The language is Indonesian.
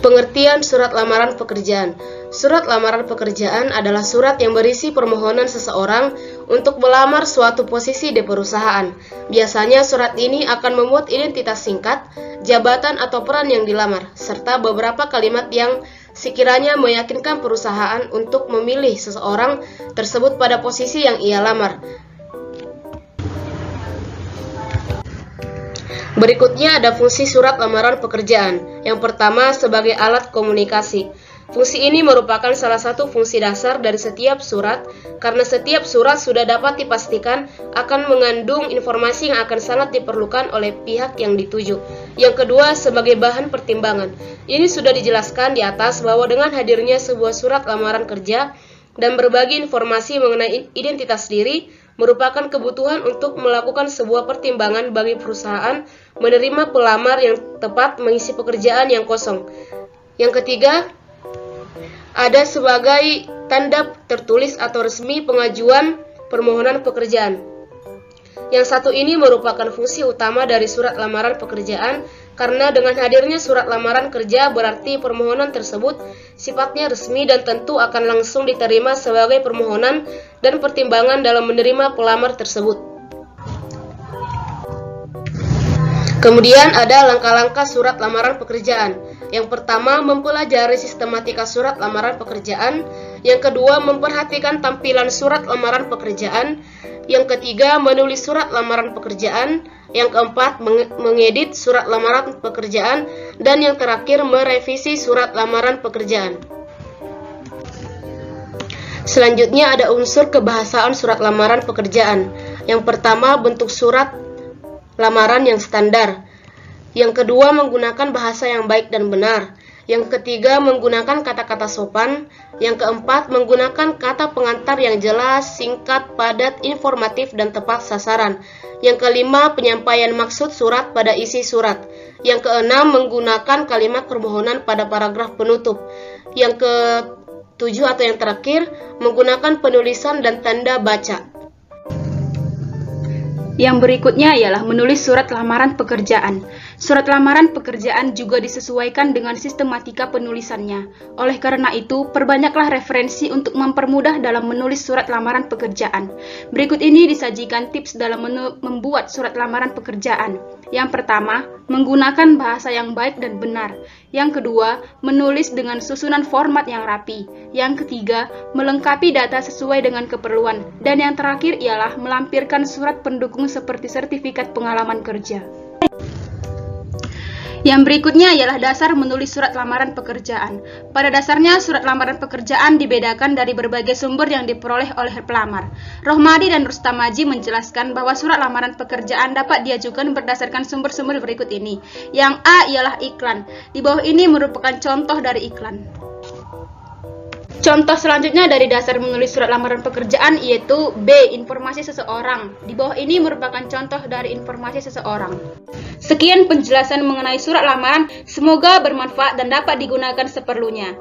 Pengertian surat lamaran pekerjaan. Surat lamaran pekerjaan adalah surat yang berisi permohonan seseorang untuk melamar suatu posisi di perusahaan. Biasanya surat ini akan memuat identitas singkat, jabatan atau peran yang dilamar, serta beberapa kalimat yang sekiranya meyakinkan perusahaan untuk memilih seseorang tersebut pada posisi yang ia lamar. Berikutnya ada fungsi surat lamaran pekerjaan. Yang pertama, sebagai alat komunikasi. Fungsi ini merupakan salah satu fungsi dasar dari setiap surat, karena setiap surat sudah dapat dipastikan akan mengandung informasi yang akan sangat diperlukan oleh pihak yang dituju. Yang kedua, sebagai bahan pertimbangan. Ini sudah dijelaskan di atas bahwa dengan hadirnya sebuah surat lamaran kerja dan berbagi informasi mengenai identitas diri, merupakan kebutuhan untuk melakukan sebuah pertimbangan bagi perusahaan menerima pelamar yang tepat mengisi pekerjaan yang kosong. Yang ketiga, ada sebagai tanda tertulis atau resmi pengajuan permohonan pekerjaan. Yang satu ini merupakan fungsi utama dari surat lamaran pekerjaan, karena dengan hadirnya surat lamaran kerja berarti permohonan tersebut sifatnya resmi dan tentu akan langsung diterima sebagai permohonan dan pertimbangan dalam menerima pelamar tersebut. Kemudian ada langkah-langkah surat lamaran pekerjaan. Yang pertama, mempelajari sistematika surat lamaran pekerjaan. Yang kedua, memperhatikan tampilan surat lamaran pekerjaan. Yang ketiga, menulis surat lamaran pekerjaan. Yang keempat, mengedit surat lamaran pekerjaan. Dan yang terakhir, merevisi surat lamaran pekerjaan. Selanjutnya ada unsur kebahasaan surat lamaran pekerjaan. Yang pertama, bentuk surat lamaran yang standar. Yang kedua, menggunakan bahasa yang baik dan benar. Yang ketiga, menggunakan kata-kata sopan. Yang keempat, menggunakan kata pengantar yang jelas, singkat, padat, informatif, dan tepat sasaran. Yang kelima, penyampaian maksud surat pada isi surat. Yang keenam, menggunakan kalimat permohonan pada paragraf penutup. Yang ketujuh atau yang terakhir, menggunakan penulisan dan tanda baca. Yang berikutnya ialah menulis surat lamaran pekerjaan. Surat lamaran pekerjaan juga disesuaikan dengan sistematika penulisannya. Oleh karena itu, perbanyaklah referensi untuk mempermudah dalam menulis surat lamaran pekerjaan. Berikut ini disajikan tips dalam membuat surat lamaran pekerjaan. Yang pertama, menggunakan bahasa yang baik dan benar. Yang kedua, menulis dengan susunan format yang rapi. Yang ketiga, melengkapi data sesuai dengan keperluan. Dan yang terakhir ialah melampirkan surat pendukung seperti sertifikat pengalaman kerja. Yang berikutnya ialah dasar menulis surat lamaran pekerjaan. Pada dasarnya, surat lamaran pekerjaan dibedakan dari berbagai sumber yang diperoleh oleh pelamar. Rohmadi dan Rustamaji menjelaskan bahwa surat lamaran pekerjaan dapat diajukan berdasarkan sumber-sumber berikut ini. Yang A ialah iklan. Di bawah ini merupakan contoh dari iklan. Contoh selanjutnya dari dasar menulis surat lamaran pekerjaan yaitu B. Informasi seseorang. Di bawah ini merupakan contoh dari informasi seseorang. Sekian penjelasan mengenai surat lamaran, semoga bermanfaat dan dapat digunakan seperlunya.